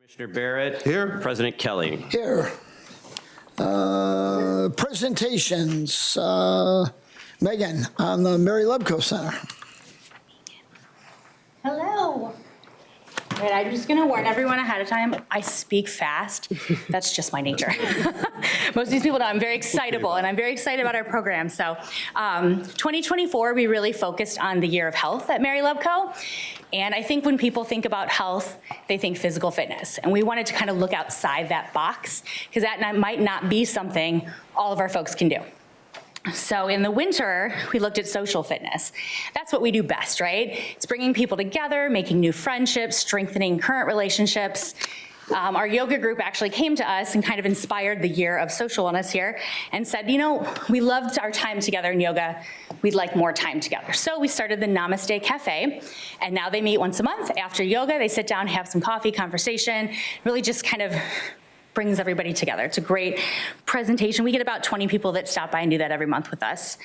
Commissioner Barrett. Here. President Kelly. Here. Presentations. Megan on the Mary Lubko Center. Hello. Right, I'm just going to warn everyone ahead of time, I speak fast. That's just my nature. Most of these people know I'm very excitable, and I'm very excited about our program. So 2024, we really focused on the year of health at Mary Lubko. And I think when people think about health, they think physical fitness. And we wanted to kind of look outside that box, because that might not be something all of our folks can do. So in the winter, we looked at social fitness. That's what we do best, right? It's bringing people together, making new friendships, strengthening current relationships. Our yoga group actually came to us and kind of inspired the year of social wellness here and said, you know, we loved our time together in yoga. We'd like more time together. So we started the Namaste Cafe, and now they meet once a month. After yoga, they sit down, have some coffee, conversation, really just kind of brings everybody together. It's a great presentation. We get about 20 people that stop by and do that every month with us.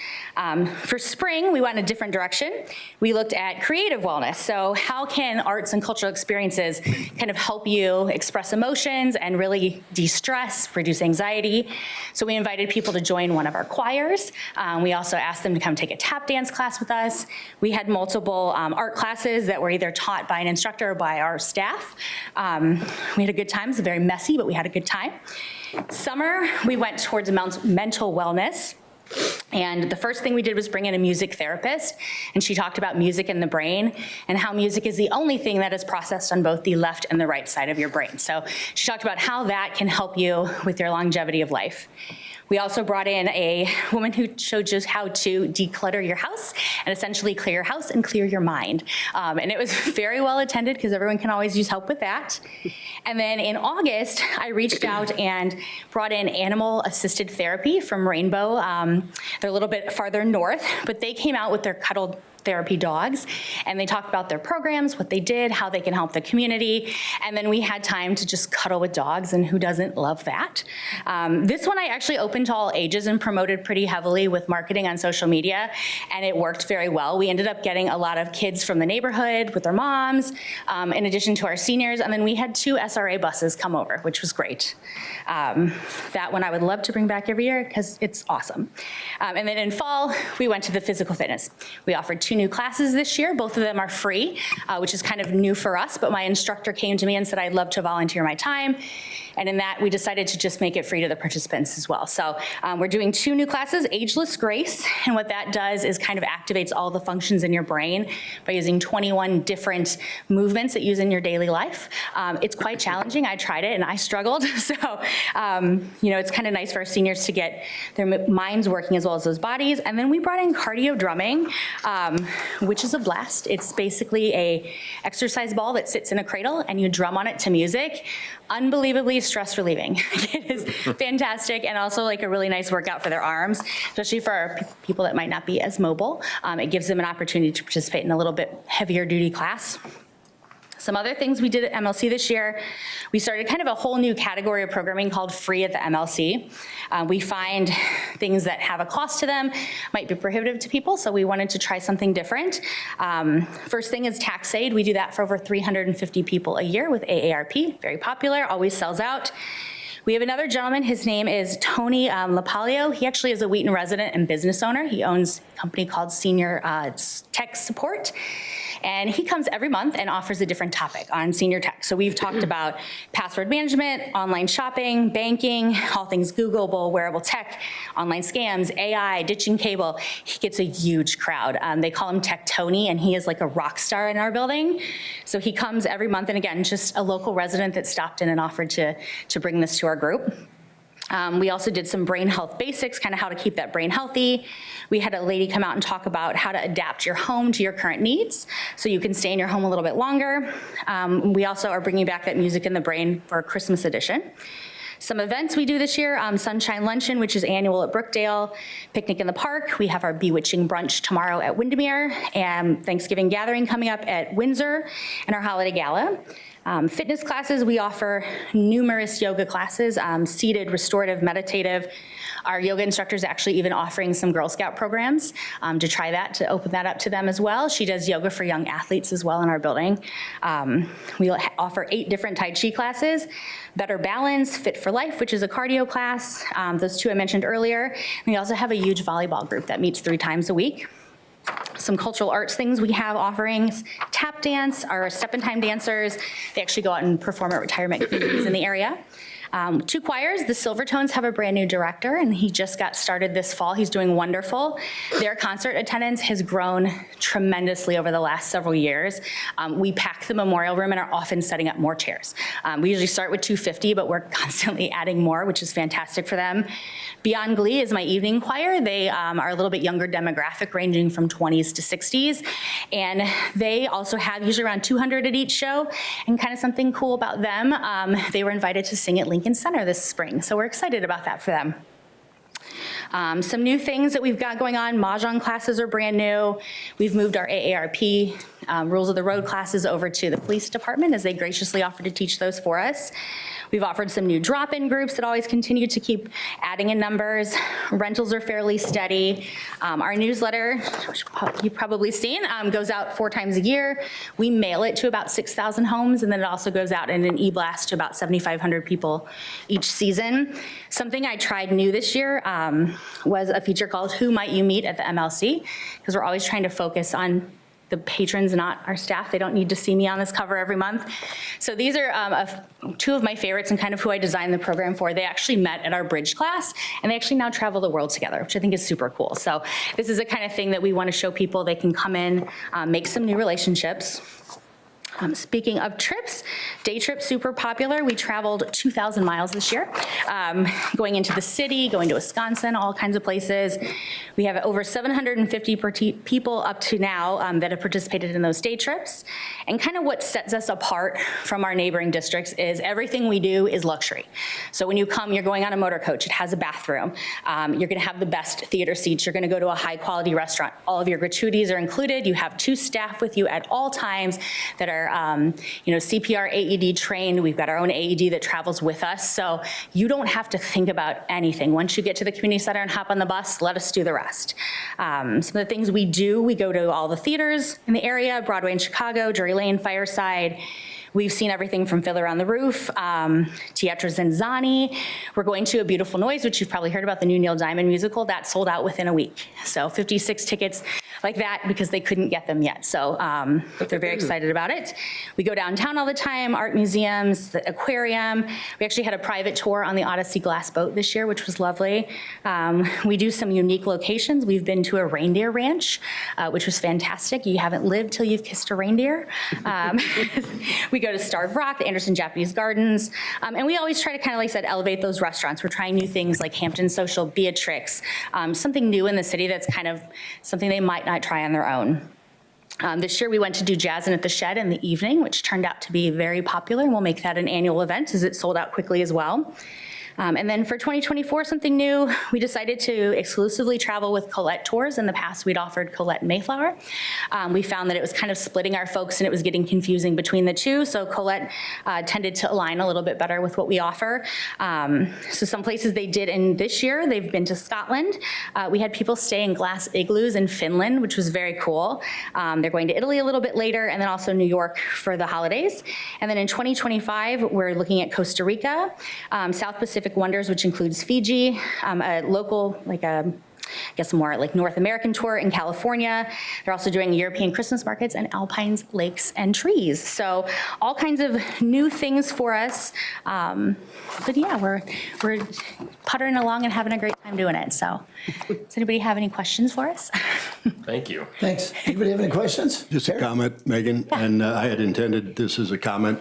For spring, we went in a different direction. We looked at creative wellness. So how can arts and cultural experiences kind of help you express emotions and really de-stress, reduce anxiety? So we invited people to join one of our choirs. We also asked them to come take a tap dance class with us. We had multiple art classes that were either taught by an instructor or by our staff. We had a good time. It's very messy, but we had a good time. Summer, we went towards mental wellness. And the first thing we did was bring in a music therapist, and she talked about music in the brain and how music is the only thing that is processed on both the left and the right side of your brain. So she talked about how that can help you with your longevity of life. We also brought in a woman who showed us how to declutter your house and essentially clear your house and clear your mind. And it was very well attended because everyone can always use help with that. And then in August, I reached out and brought in animal-assisted therapy from Rainbow. They're a little bit farther north, but they came out with their cuddle therapy dogs, and they talked about their programs, what they did, how they can help the community, and then we had time to just cuddle with dogs, and who doesn't love that? This one I actually opened to all ages and promoted pretty heavily with marketing on social media, and it worked very well. We ended up getting a lot of kids from the neighborhood with their moms, in addition to our seniors, and then we had 2 SRA buses come over, which was great. That one I would love to bring back every year because it's awesome. And then in fall, we went to the physical fitness. We offered 2 new classes this year. Both of them are free, which is kind of new for us, but my instructor came to me and said, I'd love to volunteer my time. And in that, we decided to just make it free to the participants as well. So we're doing 2 new classes, Ageless Grace, and what that does is kind of activates all the functions in your brain by using 21 different movements that you use in your daily life. It's quite challenging. I tried it and I struggled. So, you know, it's kind of nice for our seniors to get their minds working as well as those bodies. And then we brought in cardio drumming, which is a blast. It's basically a exercise ball that sits in a cradle and you drum on it to music. Unbelievably stress relieving. It is fantastic, and also like a really nice workout for their arms, especially for our people that might not be as mobile. It gives them an opportunity to participate in a little bit heavier duty class. Some other things we did at MLC this year, we started kind of a whole new category of programming called Free at the MLC. We find things that have a cost to them might be prohibitive to people, so we wanted to try something different. First thing is tax aid. We do that for over 350 people a year with AARP, very popular, always sells out. We have another gentleman, his name is Tony Lapalio. He actually is a Wheaton resident and business owner. He owns a company called Senior Tech Support. And he comes every month and offers a different topic on senior tech. So we've talked about password management, online shopping, banking, all things Googleable, wearable tech, online scams, AI, ditching cable. He gets a huge crowd. They call him Tech Tony, and he is like a rock star in our building. So he comes every month, and again, just a local resident that stopped in and offered to bring this to our group. We also did some brain health basics, kind of how to keep that brain healthy. We had a lady come out and talk about how to adapt your home to your current needs so you can stay in your home a little bit longer. We also are bringing back that music in the brain for a Christmas edition. Some events we do this year, Sunshine Luncheon, which is annual at Brookdale, Picnic in the Park. We have our Bewitching Brunch tomorrow at Windermere, and Thanksgiving Gathering coming up at Windsor, and our Holiday Gala. Fitness classes, we offer numerous yoga classes, seated, restorative, meditative. Our yoga instructor's actually even offering some Girl Scout programs to try that, to open that up to them as well. She does yoga for young athletes as well in our building. We offer 8 different Tai Chi classes, Better Balance, Fit for Life, which is a cardio class. Those 2 I mentioned earlier. We also have a huge volleyball group that meets 3 times a week. Some cultural arts things we have offerings, tap dance, our step-in-time dancers. They actually go out and perform at retirement communities in the area. 2 choirs, the Silvertones have a brand new director, and he just got started this fall. He's doing wonderful. Their concert attendance has grown tremendously over the last several years. We pack the memorial room and are often setting up more chairs. We usually start with 250, but we're constantly adding more, which is fantastic for them. Beyond Glee is my evening choir. They are a little bit younger demographic, ranging from 20s to 60s, and they also have usually around 200 at each show. And kind of something cool about them, they were invited to sing at Lincoln Center this spring, so we're excited about that for them. Some new things that we've got going on, Mahjong classes are brand new. We've moved our AARP Rules of the Road classes over to the police department as they graciously offer to teach those for us. We've offered some new drop-in groups that always continue to keep adding in numbers. Rentals are fairly steady. Our newsletter, which you've probably seen, goes out 4 times a year. We mail it to about 6,000 homes, and then it also goes out in an e-blast to about 7,500 people each season. Something I tried new this year was a feature called Who Might You Meet at the MLC, because we're always trying to focus on the patrons, not our staff. They don't need to see me on this cover every month. So these are 2 of my favorites and kind of who I designed the program for. They actually met at our bridge class, and they actually now travel the world together, which I think is super cool. So this is the kind of thing that we want to show people. They can come in, make some new relationships. Speaking of trips, day trips super popular. We traveled 2,000 miles this year, going into the city, going to Wisconsin, all kinds of places. We have over 750 people up to now that have participated in those day trips. And kind of what sets us apart from our neighboring districts is everything we do is luxury. So when you come, you're going on a motor coach. It has a bathroom. You're going to have the best theater seats. You're going to go to a high quality restaurant. All of your gratuities are included. You have 2 staff with you at all times that are CPR AED trained. We've got our own AED that travels with us. So you don't have to think about anything. Once you get to the community center and hop on the bus, let us do the rest. Some of the things we do, we go to all the theaters in the area, Broadway in Chicago, Drury Lane, Fireside. We've seen everything from Fiddler on the Roof, Teatro Zenzani. We're going to A Beautiful Noise, which you've probably heard about, the new Neil Diamond musical. That sold out within a week. So 56 tickets like that because they couldn't get them yet. So they're very excited about it. We go downtown all the time, art museums, the aquarium. We actually had a private tour on the Odyssey glass boat this year, which was lovely. We do some unique locations. We've been to a reindeer ranch, which was fantastic. You haven't lived till you've kissed a reindeer. We go to Starved Rock, the Anderson Japanese Gardens, and we always try to kind of, like I said, elevate those restaurants. We're trying new things like Hampton Social, Beatrix, something new in the city that's kind of something they might not try on their own. This year we went to do Jazzin' at the Shed in the evening, which turned out to be very popular, and we'll make that an annual event as it sold out quickly as well. And then for 2024, something new, we decided to exclusively travel with Colette Tours. In the past, we'd offered Colette and Mayflower. We found that it was kind of splitting our folks and it was getting confusing between the 2. So Colette tended to align a little bit better with what we offer. So some places they did in this year, they've been to Scotland. We had people stay in glass igloos in Finland, which was very cool. They're going to Italy a little bit later, and then also New York for the holidays. And then in 2025, we're looking at Costa Rica, South Pacific Wonders, which includes Fiji, a local, more like North American tour in California. They're also doing European Christmas markets and alpines, lakes, and trees. So all kinds of new things for us. But yeah, we're puttering along and having a great time doing it. So does anybody have any questions for us? Thank you. Thanks. Anybody have any questions? Just a comment, Megan, and I had intended this as a comment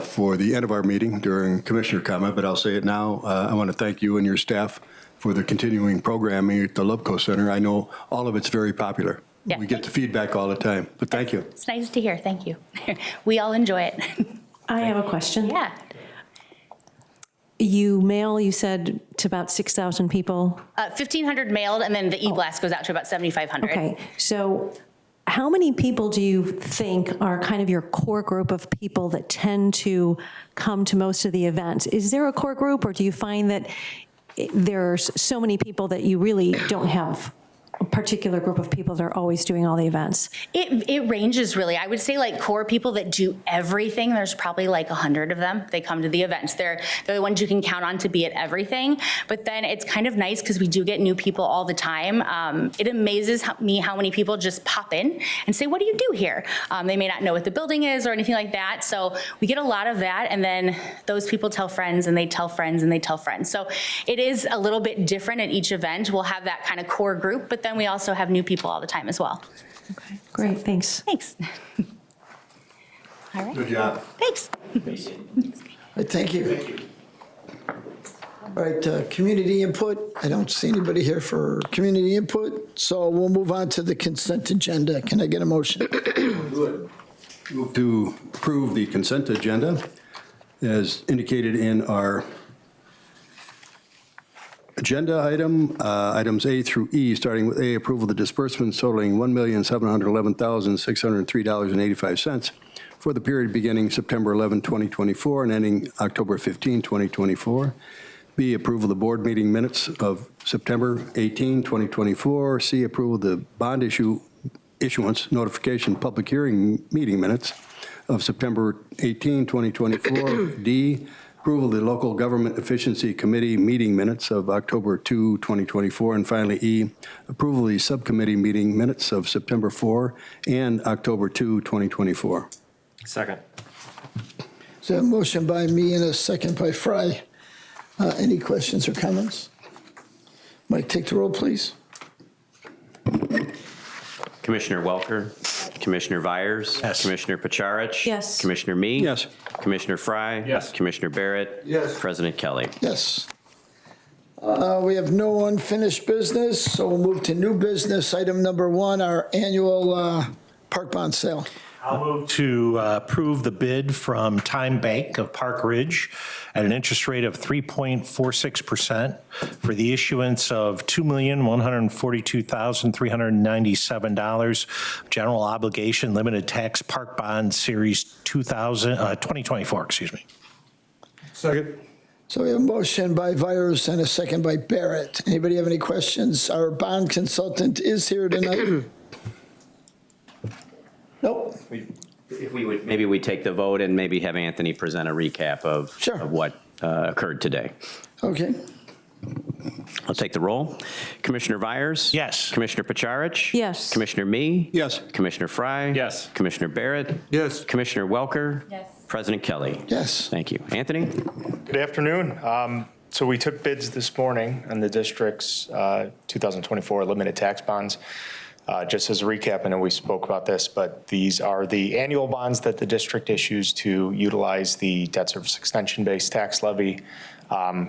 for the end of our meeting during commissioner comment, but I'll say it now. I want to thank you and your staff for the continuing programming at the Lubco Center. I know all of it's very popular. Yeah. We get the feedback all the time, but thank you. It's nice to hear. Thank you. We all enjoy it. I have a question. Yeah. You mail, you said, to about 6,000 people? 1,500 mailed, and then the e-blast goes out to about 7,500. Okay, so how many people do you think are kind of your core group of people that tend to come to most of the events? Is there a core group, or do you find that there's so many people that you really don't have a particular group of people that are always doing all the events? It ranges really. I would say like core people that do everything, there's probably like 100 of them. They come to the events. They're the ones you can count on to be at everything. But then it's kind of nice because we do get new people all the time. It amazes me how many people just pop in and say, what do you do here? They may not know what the building is or anything like that. So we get a lot of that. And then those people tell friends and they tell friends and they tell friends. So it is a little bit different at each event. We'll have that kind of core group, but then we also have new people all the time as well. Okay, great, thanks. Thanks. All right. Good job. Thanks. Thank you. All right, community input. I don't see anybody here for community input, so we'll move on to the consent agenda. Can I get a motion? Move to approve the consent agenda as indicated in our agenda items A through E, starting with A, approval of the disbursements totaling $1,711,603.85 for the period beginning September 11, 2024 and ending October 15, 2024. B, approval of the board meeting minutes of September 18, 2024. C, approval of the bond issuance notification public hearing meeting minutes of September 18, 2024. D, approval of the Local Government Efficiency Committee meeting minutes of October 2, 2024. And finally, E, approval of the subcommittee meeting minutes of September 4 and October 2, 2024. Second. So a motion by me and a second by Fry. Any questions or comments? Mike, take the roll, please. Commissioner Welker? Commissioner Vyers? Yes. Commissioner Pacharich? Yes. Commissioner Me? Yes. Commissioner Fry? Yes. Commissioner Barrett? Yes. President Kelly? Yes. We have no unfinished business, so we'll move to new business. Item number 1, our annual park bond sale. I'll move to approve the bid from Time Bank of Park Ridge at an interest rate of 3.46% for the issuance of $2,142,397 general obligation limited tax park bond series 2024, excuse me. Second. So we have a motion by Vyers and a second by Barrett. Anybody have any questions? Our bond consultant is here tonight. Nope. If we would, maybe we take the vote and maybe have Anthony present a recap of, Sure. of what occurred today. Okay. I'll take the roll. Commissioner Vyers? Yes. Commissioner Pacharich? Yes. Commissioner Me? Yes. Commissioner Fry? Yes. Commissioner Barrett? Yes. Commissioner Welker? Yes. President Kelly? Yes. Thank you. Anthony? Good afternoon. So we took bids this morning on the district's 2024 limited tax bonds. Just as a recap, I know we spoke about this, but these are the annual bonds that the district issues to utilize the debt service extension-based tax levy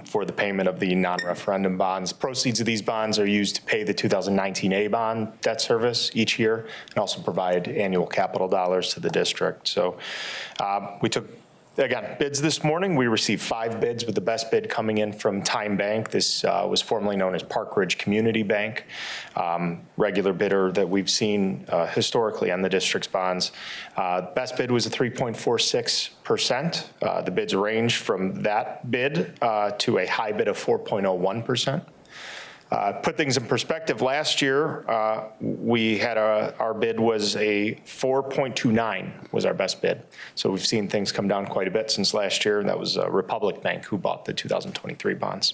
for the payment of the non-referendum bonds. Proceeds of these bonds are used to pay the 2019 A bond debt service each year and also provide annual capital dollars to the district. So we took, again, bids this morning. We received 5 bids, with the best bid coming in from Time Bank. This was formerly known as Park Ridge Community Bank, regular bidder that we've seen historically on the district's bonds. Best bid was a 3.46%. The bids range from that bid to a high bid of 4.01%. Put things in perspective, last year, we had our bid was a 4.29 was our best bid. So we've seen things come down quite a bit since last year, and that was Republic Bank who bought the 2023 bonds.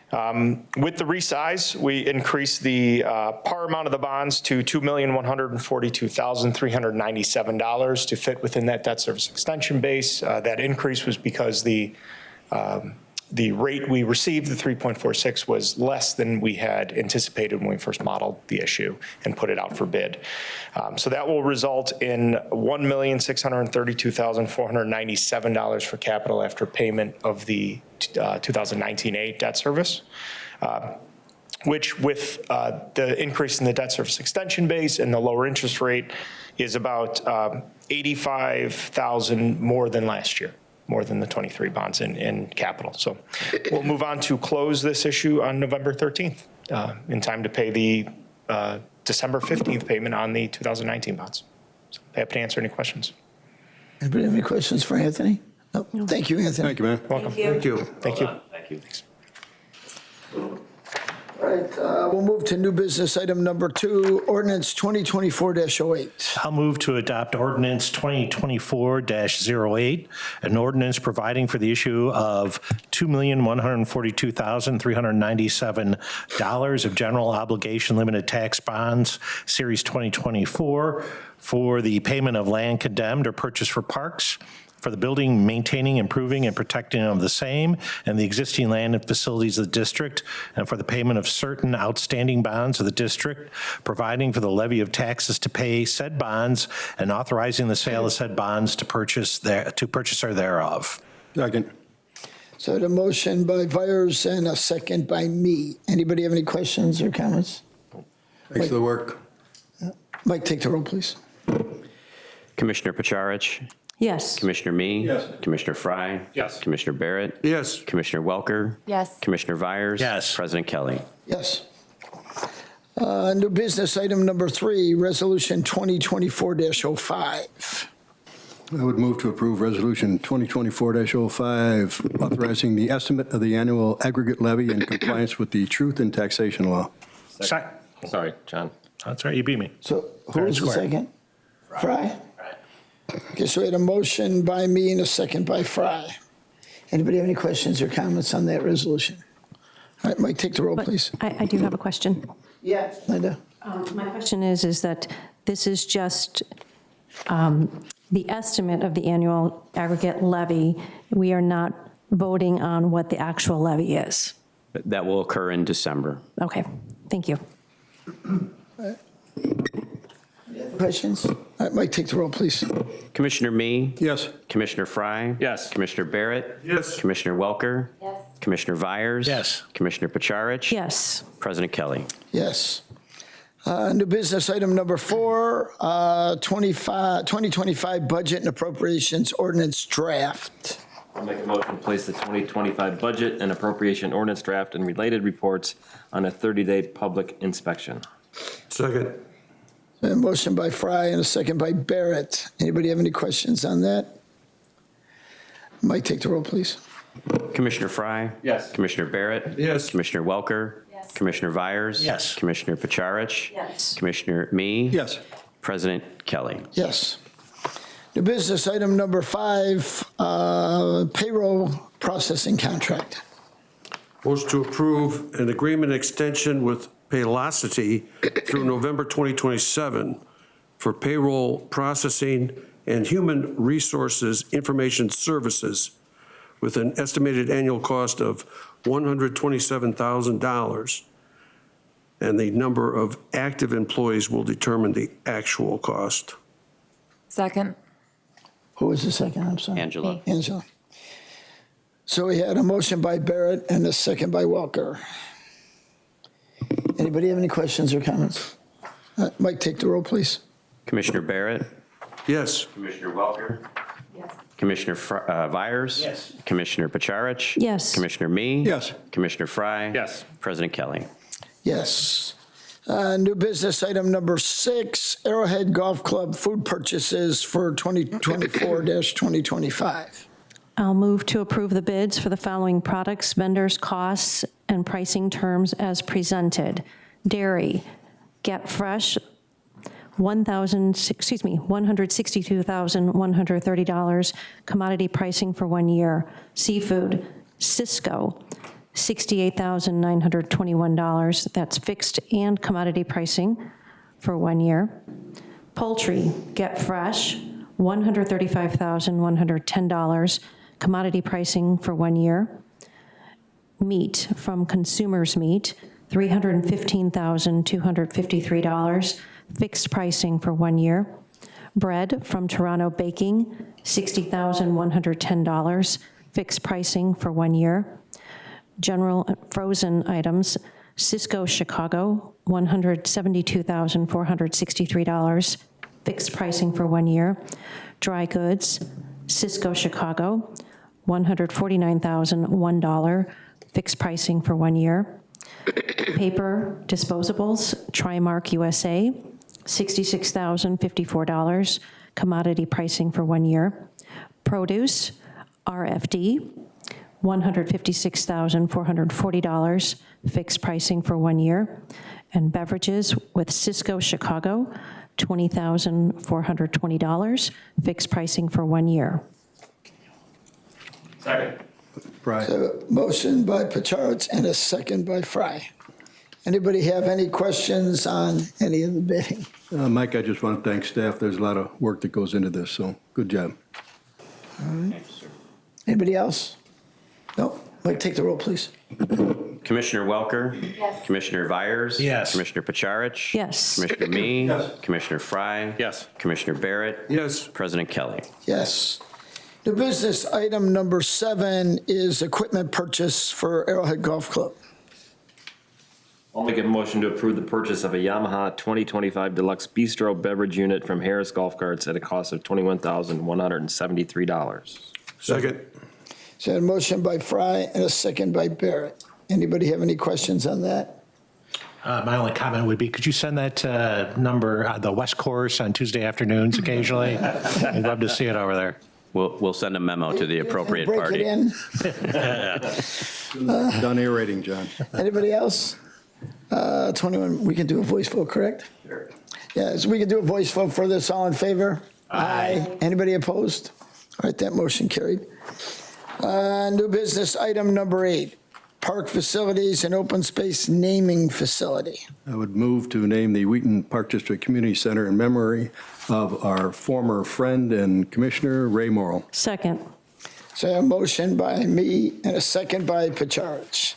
With the resize, we increased the par amount of the bonds to $2,142,397 to fit within that debt service extension base. That increase was because the rate we received, the 3.46, was less than we had anticipated when we first modeled the issue and put it out for bid. So that will result in $1,632,497 for capital after payment of the 2019 A debt service, which with the increase in the debt service extension base and the lower interest rate is about $85,000 more than last year, more than the 23 bonds in capital. So we'll move on to close this issue on November 13th in time to pay the December 15th payment on the 2019 bonds. So happy to answer any questions. Anybody have any questions for Anthony? No. Thank you, Anthony. Thank you, man. Welcome. Thank you. Thank you. Thank you. All right, we'll move to new business item number 2, ordinance 2024-08. I'll move to adopt ordinance 2024-08, an ordinance providing for the issue of $2,142,397 of general obligation limited tax bonds, Series 2024, for the payment of land condemned or purchased for parks, for the building, maintaining, improving, and protecting of the same and the existing land and facilities of the district, and for the payment of certain outstanding bonds of the district, providing for the levy of taxes to pay said bonds, and authorizing the sale of said bonds to purchaser thereof. Second. So the motion by Vires and a second by me. Anybody have any questions or comments? Thanks for the work. Mike, take the roll, please. Commissioner Pacharich? Yes. Commissioner Me? Yes. Commissioner Fry? Yes. Commissioner Barrett? Yes. Commissioner Welker? Yes. Commissioner Vires? Yes. President Kelly? Yes. New business item number 3, resolution 2024-05. I would move to approve Resolution 2024-05, authorizing the estimate of the annual aggregate levy in compliance with the Truth in Taxation Law. Sorry, John. That's right, you beat me. So who was the Square. second? Fry? Okay, so we had a motion by me and a second by Fry. Anybody have any questions or comments on that resolution? All right, Mike, take the roll, But please. I do have a question. Yeah. Linda? My question is that this is just the estimate of the annual aggregate levy. We are not voting on what the actual levy is. That will occur in December. Okay, thank you. Questions? All right, Mike, take the roll, please. Commissioner Me? Yes. Commissioner Fry? Yes. Commissioner Barrett? Yes. Commissioner Welker? Yes. Commissioner Vires? Yes. Commissioner Pacharich? Yes. President Kelly? Yes. New business item number 4, 2025 budget and appropriations ordinance draft. I'll make a motion to place the 2025 budget and appropriation ordinance draft and related reports on a 30-day public inspection. Second. A motion by Fry and a second by Barrett. Anybody have any questions on that? Mike, take the roll, please. Commissioner Fry? Yes. Commissioner Barrett? Yes. Commissioner Welker? Yes. Commissioner Vires? Yes. Commissioner Pacharich? Yes. Commissioner Me? Yes. President Kelly? Yes. New business item number 5, payroll processing contract. Motion to approve an agreement extension with Paylocity through November 2027 for payroll processing and human resources information services with an estimated annual cost of $127,000. And the number of active employees will determine the actual cost. Second. Who was the second? I'm sorry. Angela? Angela. So we had a motion by Barrett and a second by Welker. Anybody have any questions or comments? Mike, take the roll, please. Commissioner Barrett? Yes. Commissioner Welker? Yes. Commissioner Vires? Yes. Commissioner Pacharich? Yes. Commissioner Me? Yes. Commissioner Fry? Yes. President Kelly? Yes. New business item number 6, Arrowhead Golf Club food purchases for 2024-2025. I'll move to approve the bids for the following products, vendors, costs, and pricing terms as presented. Dairy, Get Fresh, $162,130. Commodity pricing for 1 year. Seafood, Cisco, $68,921. That's fixed and commodity pricing for 1 year. Poultry, Get Fresh, $135,110. Commodity pricing for 1 year. Meat from Consumers Meat, $315,253. Fixed pricing for 1 year. Bread from Toronto Baking, $60,110. Fixed pricing for 1 year. General frozen items, Cisco Chicago, $172,463. Fixed pricing for 1 year. Dry goods, Cisco Chicago, $149,001. Fixed pricing for 1 year. Paper disposables, Trimark USA, $66,054, commodity pricing for 1 year. Produce, RFD, $156,440, fixed pricing for 1 year. And beverages with Cisco Chicago, $20,420, fixed pricing for 1 year. Second. Right. So, motion by Pachards and a second by Fry. Anybody have any questions on any of the bidding? Mike, I just want to thank staff. There's a lot of work that goes into this, so good job. Anybody else? No? Mike, take the roll, please. Commissioner Welker? Yes. Commissioner Vyers? Yes. Commissioner Pacharich? Yes. Commissioner Me? Yes. Commissioner Fry? Yes. Commissioner Barrett? Yes. President Kelly? Yes. New business item number 7 is equipment purchase for Arrowhead Golf Club. I'll make a motion to approve the purchase of a Yamaha 2025 Deluxe Bistro beverage unit from Harris Golf Carts at a cost of $21,173. Second. So a motion by Fry and a second by Barrett. Anybody have any questions on that? My only comment would be, could you send that number, the West Course on Tuesday afternoons occasionally? I'd love to see it over there. We'll send a memo to the appropriate Break party. it in. Done aerating, John. Anybody else? 21, we can do a voice vote, correct? Sure. Yeah, so we can do a voice vote for this. All in favor? Aye. Anybody opposed? All right, that motion carried. New business item number 8, park facilities and open space naming facility. I would move to name the Wheaton Park District Community Center in memory of our former friend and Commissioner Ray Morrill. Second. So a motion by me and a second by Pacharich.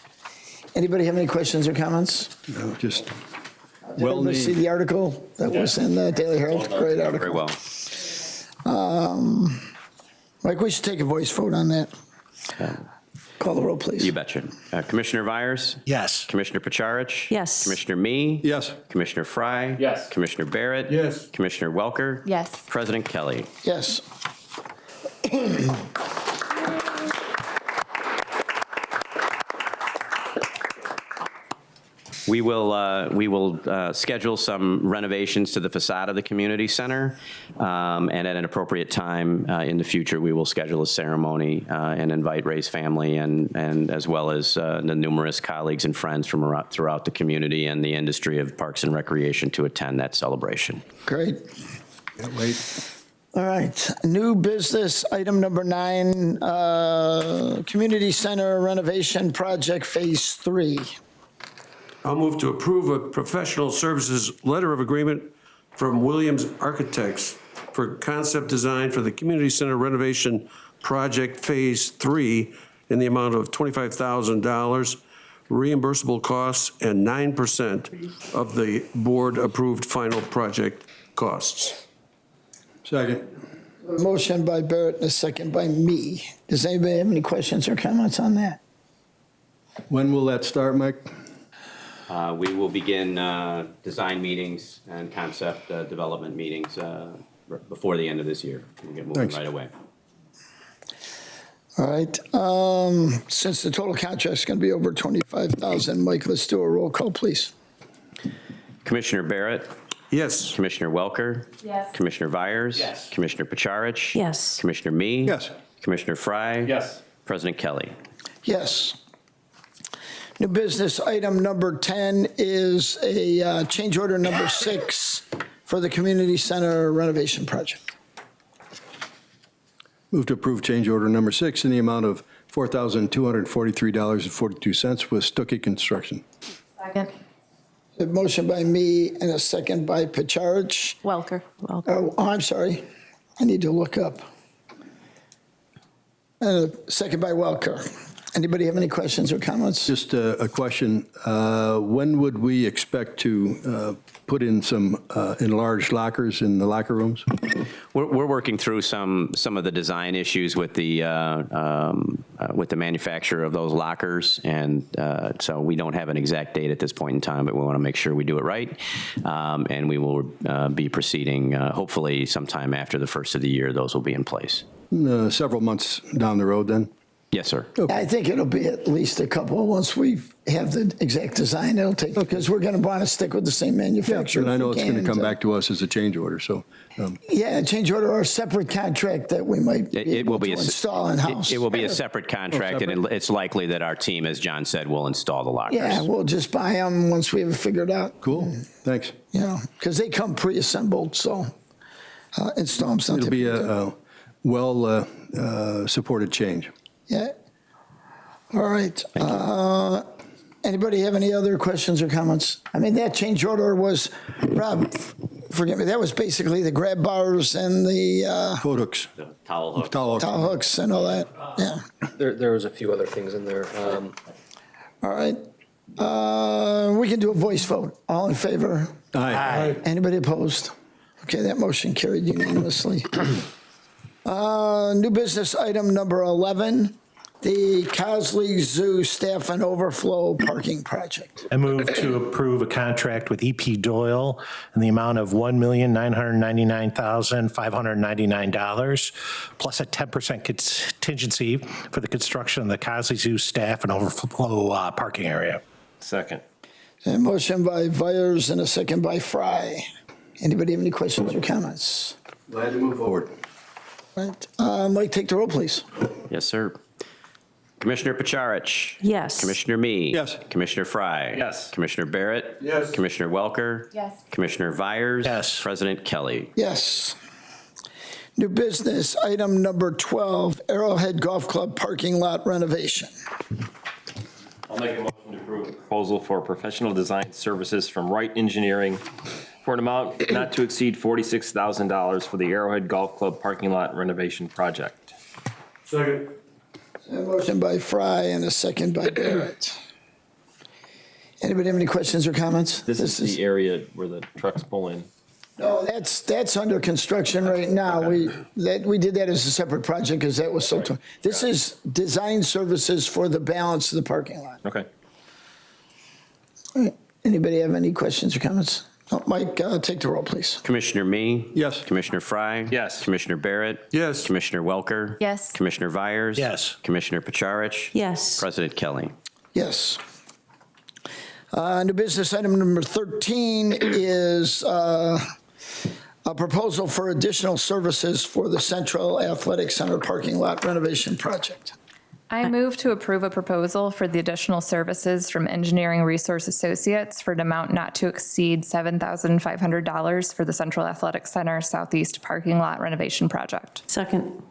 Anybody have any questions or comments? No, just Did well everybody see named. the article that was in the Daily Herald? Great article. Very well. Mike, we should take a voice vote on that. Call the roll, please. You betcha. Commissioner Vyers? Yes. Commissioner Pacharich? Yes. Commissioner Me? Yes. Commissioner Fry? Yes. Commissioner Barrett? Yes. Commissioner Welker? Yes. President Kelly? Yes. We will schedule some renovations to the facade of the community center, and at an appropriate time in the future, we will schedule a ceremony and invite Ray's family and as well as the numerous colleagues and friends from throughout the community and the industry of parks and recreation to attend that celebration. Great. Can't wait. All right, new business, item number 9, Community Center renovation project, Phase 3. I'll move to approve a professional services letter of agreement from Williams Architects for concept design for the community center renovation project Phase 3 in the amount of $25,000, reimbursable costs, and 9% of the board-approved final project costs. Second. Motion by Barrett and a second by me. Does anybody have any questions or comments on that? When will that start, Mike? We will begin design meetings and concept development meetings before the end of this year. We'll get moving Thanks. right away. All right, since the total contract's going to be over 25,000, Mike, let's do a roll call, please. Commissioner Barrett? Yes. Commissioner Welker? Yes. Commissioner Vyers? Yes. Commissioner Pacharich? Yes. Commissioner Me? Yes. Commissioner Fry? Yes. President Kelly? Yes. New business item number 10 is a change order number 6 for the community center renovation project. Move to approve change order number 6 in the amount of $4,243.42 with Stuckey Construction. Second. A motion by me and a second by Pacharich. Welker. Oh, I'm sorry. I need to look up. And a second by Welker. Anybody have any questions or comments? Just a question. When would we expect to put in some enlarged lockers in the locker rooms? We're working through some of the design issues with the manufacturer of those lockers, and so we don't have an exact date at this point in time, but we want to make sure we do it right, and we will be proceeding, hopefully sometime after the first of the year, those will be in place. Several months down the road then? Yes, sir. I think it'll be at least a couple, once we have the exact design, it'll take, because we're going to want to stick with the same manufacturer. And I know if we it's going to can, come back to us as a change order, so. Yeah, change order or a separate contract that we might be It will able to be install in-house. It will be a separate contract, and it's likely that our team, as John said, will install the lockers. Yeah, we'll just buy them once we have it figured out. Cool, thanks. You know, because they come pre-assembled, so install them sometime. It'll be a well-supported change. Yeah. All right. Anybody have any other questions or comments? I mean, that change order was, Rob, forgive me, that was basically the grab bars and the Coat hooks. Towel hook. Towel hooks. towel hooks and all that. Yeah. There was a few other things in there. All right. We can do a voice vote. All in favor? Aye. Anybody opposed? Okay, that motion carried unanimously. New business item number 11, the Cosley Zoo Staff and Overflow Parking Project. I move to approve a contract with EP Doyle in the amount of $1,999,599, plus a 10% contingency for the construction of the Cosley Zoo Staff and Overflow parking area. Second. A motion by Vyers and a second by Fry. Anybody have any questions or comments? Glad to move forward. Right. Mike, take the roll, please. Yes, sir. Commissioner Pacharich. Yes. Commissioner Me. Yes. Commissioner Fry. Yes. Commissioner Barrett. Yes. Commissioner Welker. Yes. Commissioner Vyers. Yes. President Kelly. Yes. New business item number 12, Arrowhead Golf Club parking lot renovation. I'll make a motion to approve a proposal for professional design services from Wright Engineering for an amount not to exceed $46,000 for the Arrowhead Golf Club parking lot renovation project. Second. A motion by Fry and a second by Barrett. Anybody have any questions or comments? This is the area where the trucks pull in. No, that's under construction right now. We did that as a separate project because that was so, this is design services for the balance of the parking lot. Okay. All right. Anybody have any questions or comments? Oh, Mike, take the roll, please. Commissioner Me. Yes. Commissioner Fry. Yes. Commissioner Barrett. Yes. Commissioner Welker. Yes. Commissioner Vyers. Yes. Commissioner Pacharich. Yes. President Kelly. Yes. New business item number 13 is a proposal for additional services for the Central Athletic Center parking lot renovation project. I move to approve a proposal for the additional services from Engineering Resource Associates for an amount not to exceed $7,500 for the Central Athletic Center Southeast Parking Lot Renovation Project. Second.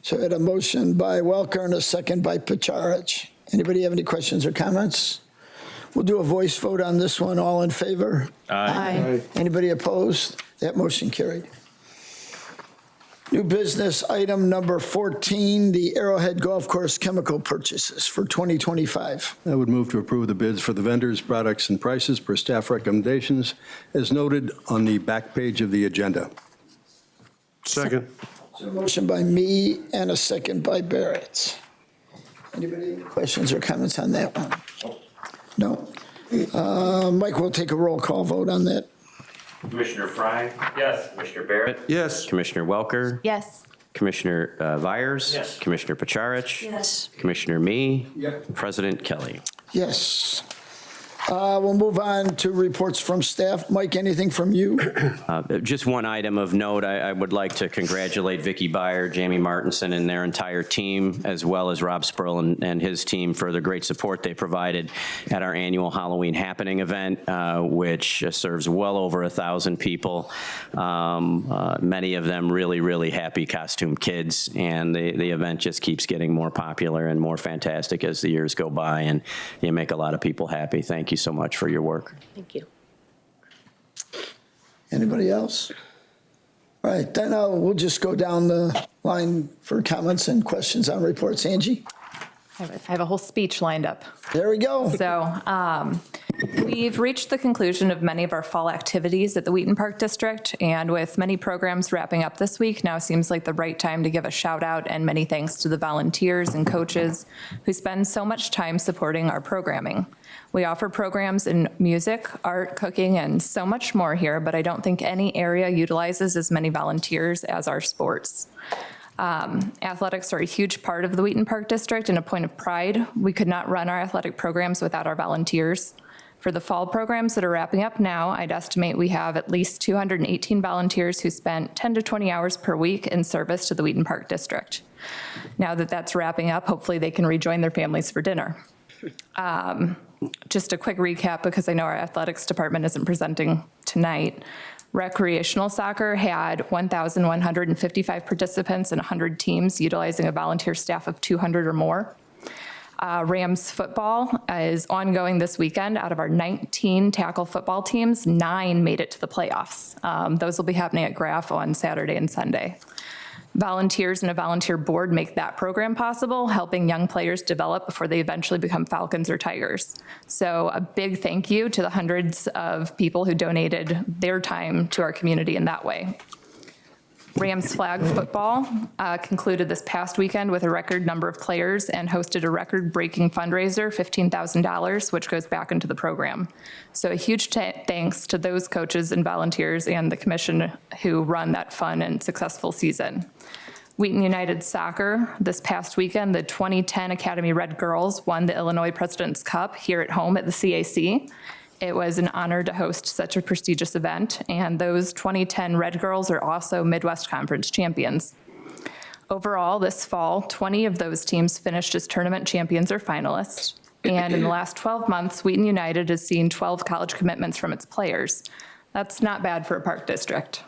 So I had a motion by Welker and a second by Pacharich. Anybody have any questions or comments? We'll do a voice vote on this one. All in favor? Aye. Anybody opposed? That motion carried. New business item number 14, the Arrowhead Golf Course chemical purchases for 2025. I would move to approve the bids for the vendors, products, and prices per staff recommendations as noted on the back page of the agenda. Second. So a motion by me and a second by Barrett. Anybody have any questions or comments on that one? No? Mike, we'll take a roll call vote on that. Commissioner Fry. Yes. Commissioner Barrett. Yes. Commissioner Welker. Yes. Commissioner Vyers. Yes. Commissioner Pacharich. Yes. Commissioner Me. President Kelly. Yes. We'll move on to reports from staff. Mike, anything from you? Just one item of note, I would like to congratulate Vicky Byer, Jamie Martinson, and their entire team, as well as Rob Spurl and his team for the great support they provided at our annual Halloween Happening event, which serves well over 1,000 people, many of them really, really happy costume kids, and the event just keeps getting more popular and more fantastic as the years go by, and you make a lot of people happy. Thank you so much for your work. Thank you. Anybody else? All right, then we'll just go down the line for comments and questions on reports. Angie? I have a whole speech lined up. There we go. So we've reached the conclusion of many of our fall activities at the Wheaton Park District, and with many programs wrapping up this week, now seems like the right time to give a shout out and many thanks to the volunteers and coaches who spend so much time supporting our programming. We offer programs in music, art, cooking, and so much more here, but I don't think any area utilizes as many volunteers as our sports. Athletics are a huge part of the Wheaton Park District and a point of pride. We could not run our athletic programs without our volunteers. For the fall programs that are wrapping up now, I'd estimate we have at least 218 volunteers who spent 10 to 20 hours per week in service to the Wheaton Park District. Now that that's wrapping up, hopefully they can rejoin their families for dinner. Just a quick recap, because I know our athletics department isn't presenting tonight. Recreational soccer had 1,155 participants and 100 teams utilizing a volunteer staff of 200 or more. Rams football is ongoing this weekend. Out of our 19 tackle football teams, 9 made it to the playoffs. Those will be happening at Graf on Saturday and Sunday. Volunteers and a volunteer board make that program possible, helping young players develop before they eventually become Falcons or Tigers. So a big thank you to the hundreds of people who donated their time to our community in that way. Rams flag football concluded this past weekend with a record number of players and hosted a record-breaking fundraiser, $15,000, which goes back into the program. So a huge thanks to those coaches and volunteers and the commission who run that fun and successful season. Wheaton United Soccer, this past weekend, the 2010 Academy Red Girls won the Illinois President's Cup here at home at the CAC. It was an honor to host such a prestigious event, and those 2010 Red Girls are also Midwest Conference champions. Overall, this fall, 20 of those teams finished as tournament champions or finalists, and in the last 12 months, Wheaton United has seen 12 college commitments from its players. That's not bad for a park district.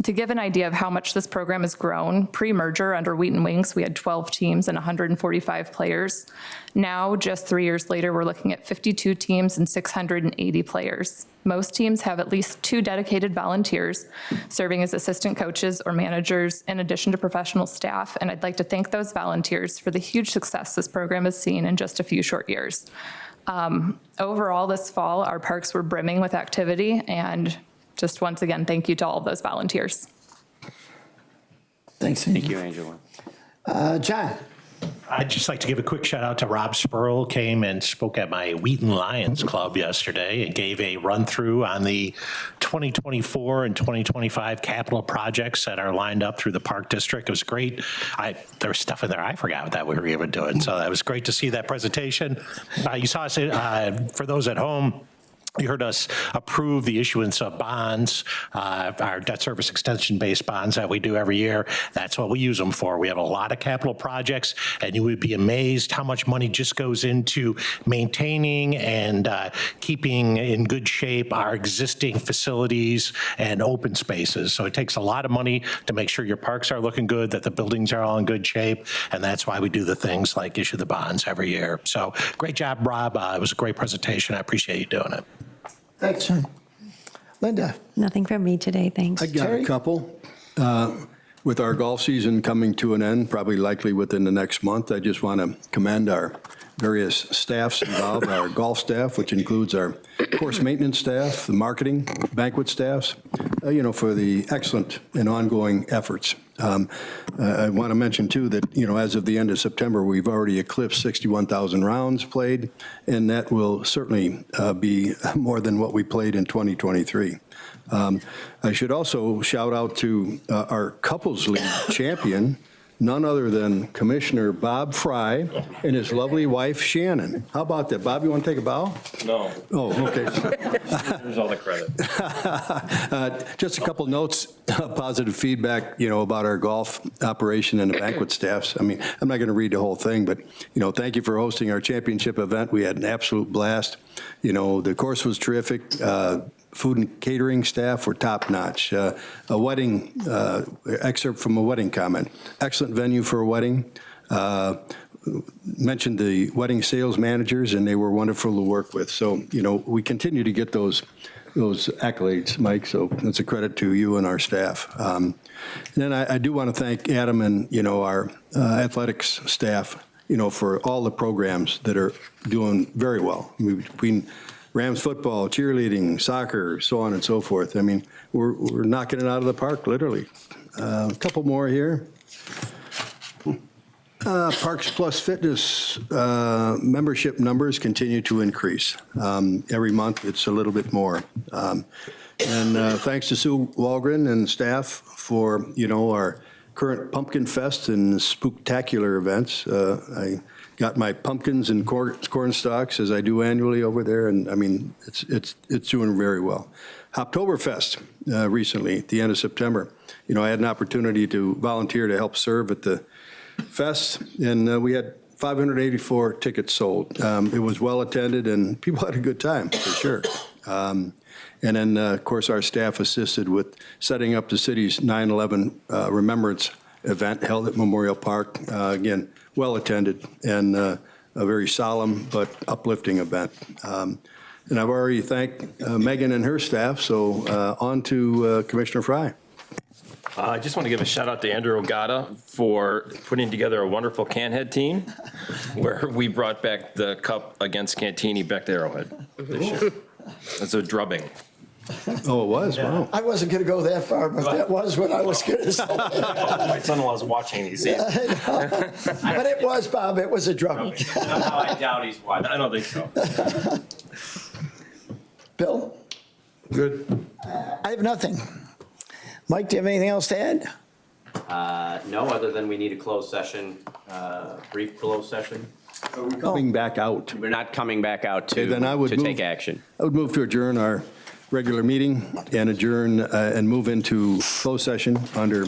To give an idea of how much this program has grown, pre-merger under Wheaton Wings, we had 12 teams and 145 players. Now, just 3 years later, we're looking at 52 teams and 680 players. Most teams have at least 2 dedicated volunteers serving as assistant coaches or managers in addition to professional staff, and I'd like to thank those volunteers for the huge success this program has seen in just a few short years. Overall, this fall, our parks were brimming with activity, and just once again, thank you to all of those volunteers. Thanks, Angela. Thank you, Angela. John? I'd just like to give a quick shout out to Rob Spurl, came and spoke at my Wheaton Lions Club yesterday and gave a run through on the 2024 and 2025 capital projects that are lined up through the Park District. It was great. There was stuff in there I forgot that we were even doing. So it was great to see that presentation. You saw us, for those at home, you heard us approve the issuance of bonds, our debt service extension-based bonds that we do every year. That's what we use them for. We have a lot of capital projects, and you would be amazed how much money just goes into maintaining and keeping in good shape our existing facilities and open spaces. So it takes a lot of money to make sure your parks are looking good, that the buildings are all in good shape, and that's why we do the things like issue the bonds every year. So great job, Rob. It was a great presentation. I appreciate you doing it. Thanks, John. Linda? Nothing from me today, thanks. I got a couple. With our golf season coming to an end, probably likely within the next month, I just want to commend our various staffs involved, our golf staff, which includes our course maintenance staff, the marketing, banquet staffs, for the excellent and ongoing efforts. I want to mention, too, that, as of the end of September, we've already eclipsed 61,000 rounds played, and that will certainly be more than what we played in 2023. I should also shout out to our Couples League champion, none other than Commissioner Bob Fry and his lovely wife, Shannon. How about that? Bob, you want to take a bow? No. Oh, okay. There's all the credit. Just a couple notes, positive feedback, about our golf operation and the banquet staffs. I mean, I'm not going to read the whole thing, but, thank you for hosting our championship event. We had an absolute blast. The course was terrific. Food and catering staff were top-notch. A wedding, excerpt from a wedding comment. Excellent venue for a wedding. Mentioned the wedding sales managers, and they were wonderful to work with. So, we continue to get those accolades, Mike, so it's a credit to you and our staff. And then I do want to thank Adam and, our athletics staff, for all the programs that are doing very well. Between Rams football, cheerleading, soccer, so on and so forth. I mean, we're knocking it out of the park, literally. A couple more here. Parks Plus Fitness membership numbers continue to increase. Every month, it's a little bit more. And thanks to Sue Walgren and staff for, our current Pumpkin Fest and spooktacular events. I got my pumpkins and corn stalks, as I do annually over there, and I mean, it's doing very well. Hoptoberfest recently, at the end of September. You know, I had an opportunity to volunteer to help serve at the fest, and we had 584 tickets sold. It was well-attended, and people had a good time, for sure. And then, of course, our staff assisted with setting up the city's 9/11 Remembrance event held at Memorial Park. Again, well-attended and a very solemn but uplifting event. And I've already thanked Megan and her staff, so on to Commissioner Fry. I just want to give a shout out to Andrew Ogata for putting together a wonderful Canhead team where we brought back the cup against Cantini back to Arrowhead this year. It's a drubbing. Oh, it was? Wow. I wasn't going to go that far, but that was what I was going to say. My son-in-law's watching these. But it was, Bob, it was a drum. I doubt he's watching. I don't think so. Bill? Good. I have nothing. Mike, do you have anything else to add? No, other than we need a closed session, brief closed session. Coming back out. We're not coming back out Okay, then I to would move- take action. I would move to adjourn our regular meeting and adjourn and move into closed session under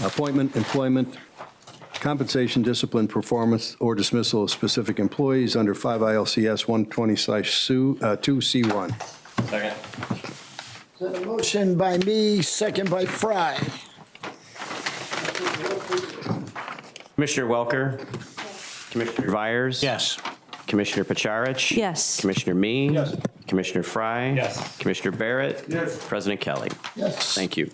appointment, employment, compensation, discipline, performance, or dismissal of specific employees under 5 ILCS 120/2C1. Second. A motion by me, second by Fry. Commissioner Welker? Commissioner Vyers? Yes. Commissioner Pacharich? Yes. Commissioner Me? Yes. Commissioner Fry? Yes. Commissioner Barrett? Yes. President Kelly? Yes. Thank you.